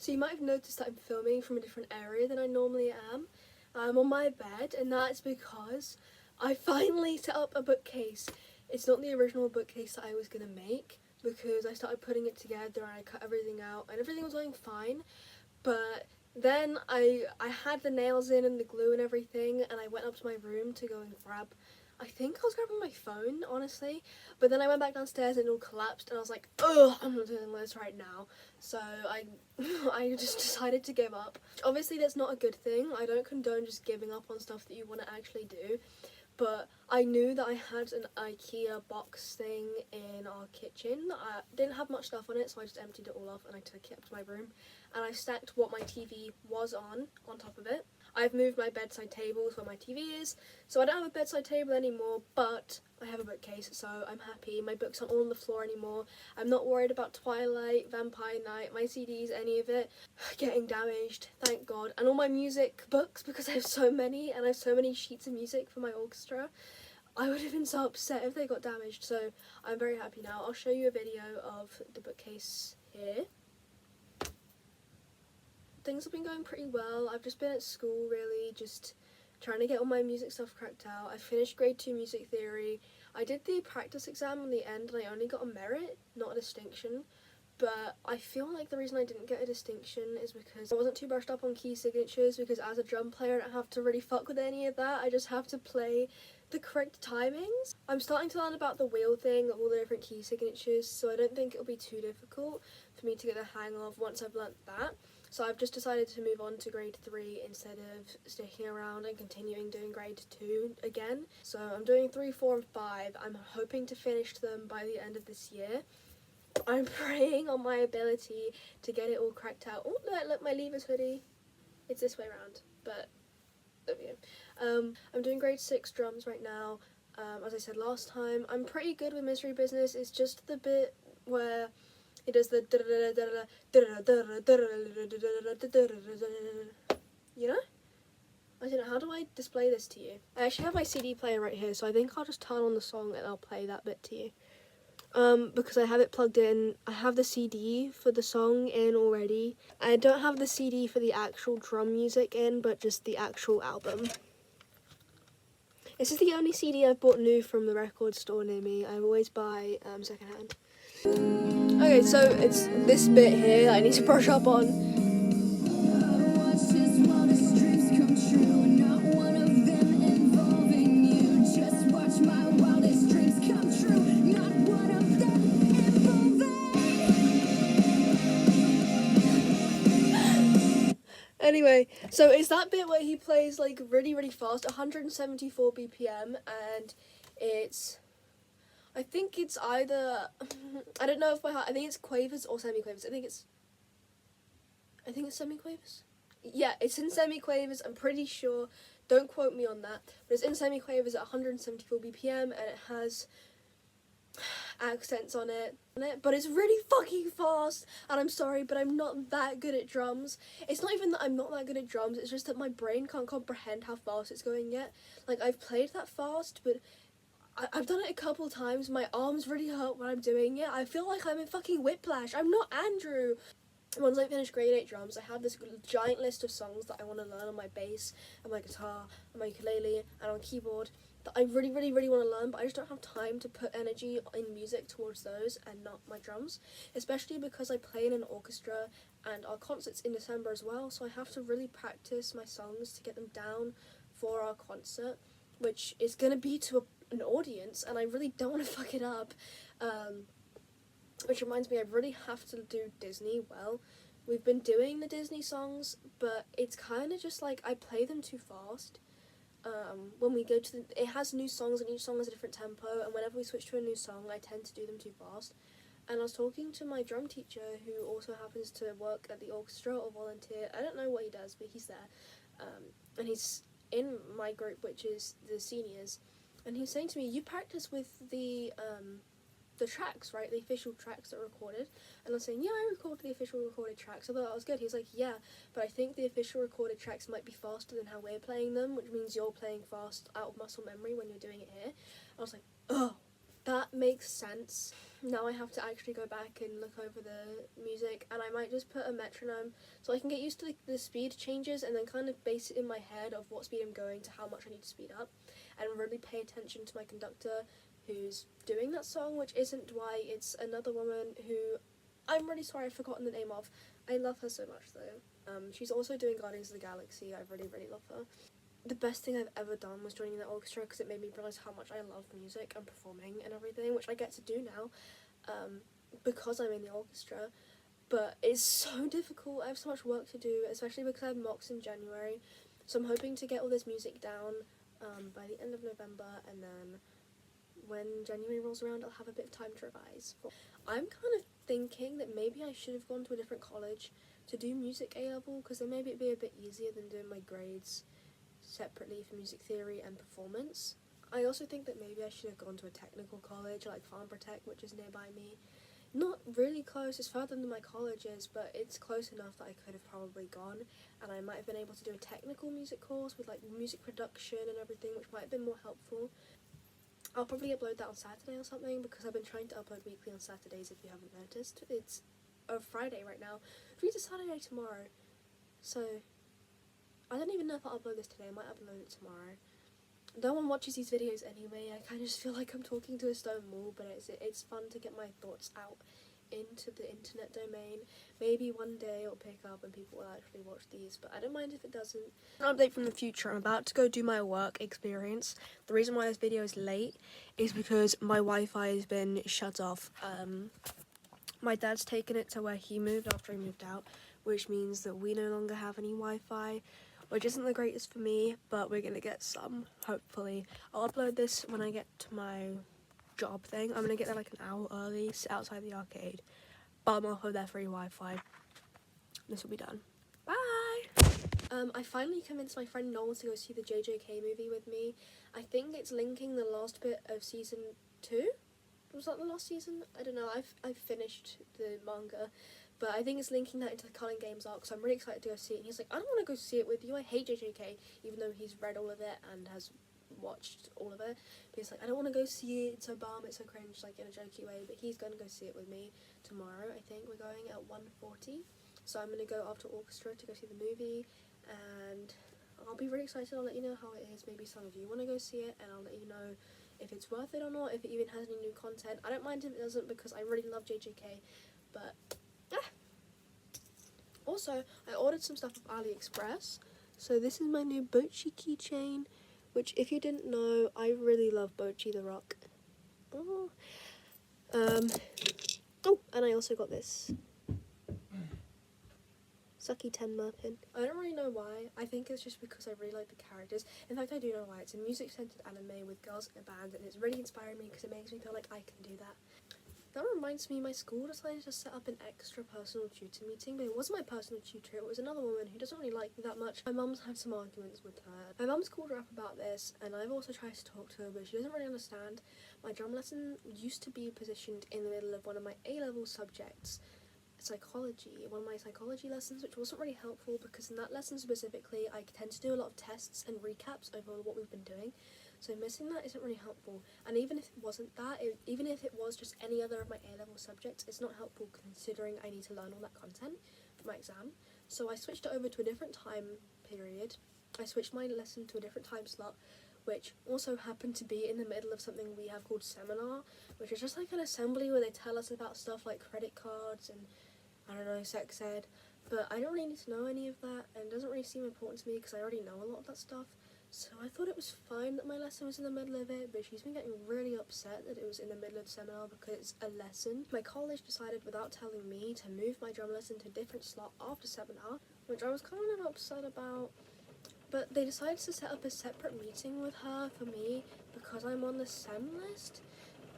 So you might have noticed that I'm filming from a different area than I normally am. I'm on my bed, and that's because I finally set up a bookcase. It's not the original bookcase that I was going to make, because I started putting it together and I cut everything out and everything was going fine, but then I had the nails in and the glue and everything, and I went up to my room to go and grab, I think I was grabbing my phone, honestly, but then I went back downstairs and it all collapsed and I was like, ugh, I'm not doing this right now. So I just decided to give up. Obviously that's not a good thing. I don't condone just giving up on stuff that you want to actually do, but I knew that I had an IKEA box thing in our kitchen. I didn't have much stuff on it, so I just emptied it all off and I took it up to my room and I stacked what my TV was on top of it. I've moved my bedside table to where my TV is, so I don't have a bedside table anymore, but I have a bookcase, so I'm happy. My books aren't all on the floor anymore. I'm not worried about Twilight, Vampire Night, my CDs, any of it getting damaged, thank God. And all my music books, because I have so many, and I have so many sheets of music for my orchestra. I would have been so upset if they got damaged, so I'm very happy now. I'll show you a video of the bookcase here. Things have been going pretty well. I've just been at school, really, just trying to get all my music stuff cracked out. I finished grade 2 music theory. I did the practice exam in the end and I only got a merit, not a distinction. But I feel like the reason I didn't get a distinction is because I wasn't too brushed up on key signatures, because as a drum player I don't have to really fuck with any of that. I just have to play the correct timings. I'm starting to learn about the wheel thing, all the different key signatures, so I don't think it'll be too difficult for me to get the hang of once I've learnt that. So I've just decided to move on to grade 3 instead of sticking around and continuing doing grade 2 again. So I'm doing 3, 4 and 5. I'm hoping to finish them by the end of this year. I'm praying on my ability to get it all cracked out. Oh, look, my Leavers hoodie. It's this way around, but there we go. I'm doing grade 6 drums right now. As I said last time, I'm pretty good with Misery Business. It's just the bit where it does the you know? I don't know, how do I display this to you? I actually have my CD player right here, so I think I'll just turn on the song and I'll play that bit to you. Because I have it plugged in. I have the CD for the song in already. I don't have the CD for the actual drum music in, but just the actual album. This is the only CD I've bought new from the record store near me. I always buy secondhand. Okay, so it's this bit here that I need to brush up on. Anyway, so it's that bit where he plays like really, really fast, 174 BPM, and it's, I think it's either, I don't know if by heart, I think it's quavers or semi-quavers. I think it's semi-quavers. Yeah, it's in semi-quavers, I'm pretty sure. Don't quote me on that. But it's in semi-quavers at 174 BPM, and it has accents on it, but it's really fucking fast, and I'm sorry, but I'm not that good at drums. It's not even that I'm not that good at drums, it's just that my brain can't comprehend how fast it's going yet. Like, I've played that fast, but I've done it a couple times. My arms really hurt when I'm doing it. I feel like I'm in fucking Whiplash. I'm not Andrew. Once I finish grade 8 drums, I have this giant list of songs that I want to learn on my bass, and my guitar, and my ukulele, and on keyboard, that I really, really, really want to learn, but I just don't have time to put energy in music towards those and not my drums, especially because I play in an orchestra and our concert's in December as well, so I have to really practice my songs to get them down for our concert, which is going to be to an audience, and I really don't want to fuck it up. Which reminds me, I really have to do Disney well. We've been doing the Disney songs, but it's kind of just like I play them too fast. When we go to it has new songs and each song has a different tempo, and whenever we switch to a new song I tend to do them too fast. And I was talking to my drum teacher, who also happens to work at the orchestra or volunteer. I don't know what he does, but he's there, and he's in my group, which is the seniors, and he was saying to me, you practice with the tracks, right? The official tracks that are recorded. And I was saying, yeah, I recorded the official recorded tracks. I thought that was good. He's like, yeah, but I think the official recorded tracks might be faster than how we're playing them, which means you're playing fast out of muscle memory when you're doing it here. I was like, oh, that makes sense. now I have to actually go back and look over the music, and I might just put a metronome so I can get used to the speed changes and then kind of base it in my head of what speed I'm going to how much I need to speed up, and really pay attention to my conductor who's doing that song, which isn't Dwight, it's another woman who I'm really sorry I've forgotten the name of. I love her so much though. She's also doing Guardians of the Galaxy. I really, really love her. The best thing I've ever done was joining the orchestra because it made me realise how much I love music and performing and everything, which I get to do now because I'm in the orchestra. But it's so difficult. I have so much work to do, especially because I have mocks in January. So I'm hoping to get all this music down by the end of November, and then when January rolls around I'll have a bit of time to revise. I'm kind of thinking that maybe I should have gone to a different college to do music A-level, because then maybe it'd be a bit easier than doing my grades separately for music theory and performance. I also think that maybe I should have gone to a technical college like Farnborough Tech, which is nearby me. Not really close, it's further than my college is, but it's close enough that I could have probably gone, and I might have been able to do a technical music course with like music production and everything, which might have been more helpful. I'll probably upload that on Saturday or something, because I've been trying to upload weekly on Saturdays if you haven't noticed. It's a Friday right now. It's a Saturday tomorrow. So, I don't even know if I'll upload this today. I might upload it tomorrow. No one watches these videos anyway. I kind of just feel like I'm talking to a stone wall, but it's fun to get my thoughts out into the internet domain. Maybe one day it'll pick up and people will actually watch these, but I don't mind if it doesn't. An update from the future: I'm about to go do my work experience. The reason why this video is late is because my Wi-Fi has been shut off. My dad's taken it to where he moved after he moved out, which means that we no longer have any Wi-Fi, which isn't the greatest for me, but we're gonna get some, hopefully. I'll upload this when I get to my job thing. I'm gonna get there like an hour early, sit outside the arcade, but I'm off of their free Wi-Fi. This will be done. Bye! I finally convinced my friend Noel to go see the JJK movie with me. I think it's linking the last bit of season 2? Was that the last season? I don't know, I've finished the manga, but I think it's linking that into the Culling Games arc, so I'm really excited to go see it. And he's like, I don't want to go see it with you, I hate JJK, even though he's read all of it and has watched all of it. But he's like, I don't want to go see it, it's so bum, it's so cringe, like in a jokey way, but he's going to go see it with me tomorrow. I think we're going at 1:40, so I'm going to go after orchestra to go see the movie, and I'll be really excited. I'll let you know how it is. Maybe some of you want to go see it, and I'll let you know if it's worth it or not, if it even has any new content. I don't mind if it doesn't, because I really love JJK, but also I ordered some stuff off AliExpress. So this is my new Bochi keychain, which if you didn't know, I really love Bochi the Rock. Oh, and I also got this Sucky Tenma pin. I don't really know why. I think it's just because I really like the characters. In fact, I do know why. It's a music-centered anime with girls in a band, and it's really inspiring me because it makes me feel like I can do that. That reminds me, my school decided to set up an extra personal tutor meeting, but it wasn't my personal tutor, it was another woman who doesn't really like me that much. My mum's had some arguments with her. My mum's called her up about this, and I've also tried to talk to her, but she doesn't really understand. My drum lesson used to be positioned in the middle of one of my A-level subjects, psychology, one of my psychology lessons, which wasn't really helpful because in that lesson specifically I tend to do a lot of tests and recaps over what we've been doing, so missing that isn't really helpful. And even if it wasn't that, even if it was just any other of my A-level subjects, it's not helpful considering I need to learn all that content for my exam. So I switched it over to a different time period. I switched my lesson to a different time slot, which also happened to be in the middle of something we have called seminar, which is just like an assembly where they tell us about stuff like credit cards and I don't know, sex ed, but I don't really need to know any of that, and it doesn't really seem important to me because I already know a lot of that stuff, so I thought it was fine that my lesson was in the middle of it, but she's been getting really upset that it was in the middle of the seminar because it's a lesson. My college decided without telling me to move my drum lesson to a different slot after seminar, which I was kind of upset about, but they decided to set up a separate meeting with her for me because I'm on the SEM list.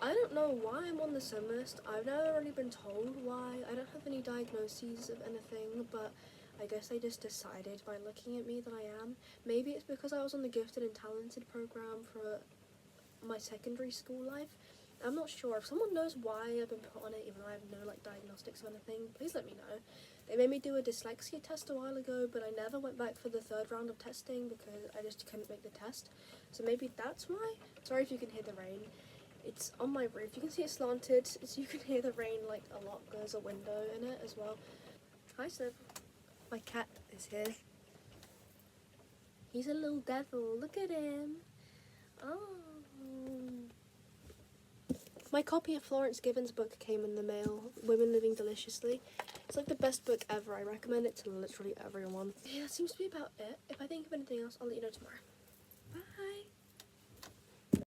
I don't know why I'm on the SEM list. I've never really been told why. I don't have any diagnoses of anything, but I guess they just decided by looking at me that I am. Maybe it's because I was on the Gifted and Talented program for my secondary school life. I'm not sure. If someone knows why I've been put on it, even though I have no like diagnostics or anything, please let me know. They made me do a dyslexia test a while ago, but I never went back for the third round of testing because I just couldn't make the test. So maybe that's why. Sorry if you can hear the rain. It's on my roof. You can see it slanted, so you can hear the rain like a lot. There's a window in it as well. Hi, Sniv. My cat is here. He's a little devil. Look at him. Oh. My copy of Florence Given's book came in the mail, Women Living Deliciously. It's like the best book ever. I recommend it to literally everyone. Yeah, that seems to be about it. If I think of anything else, I'll let you know tomorrow. Bye!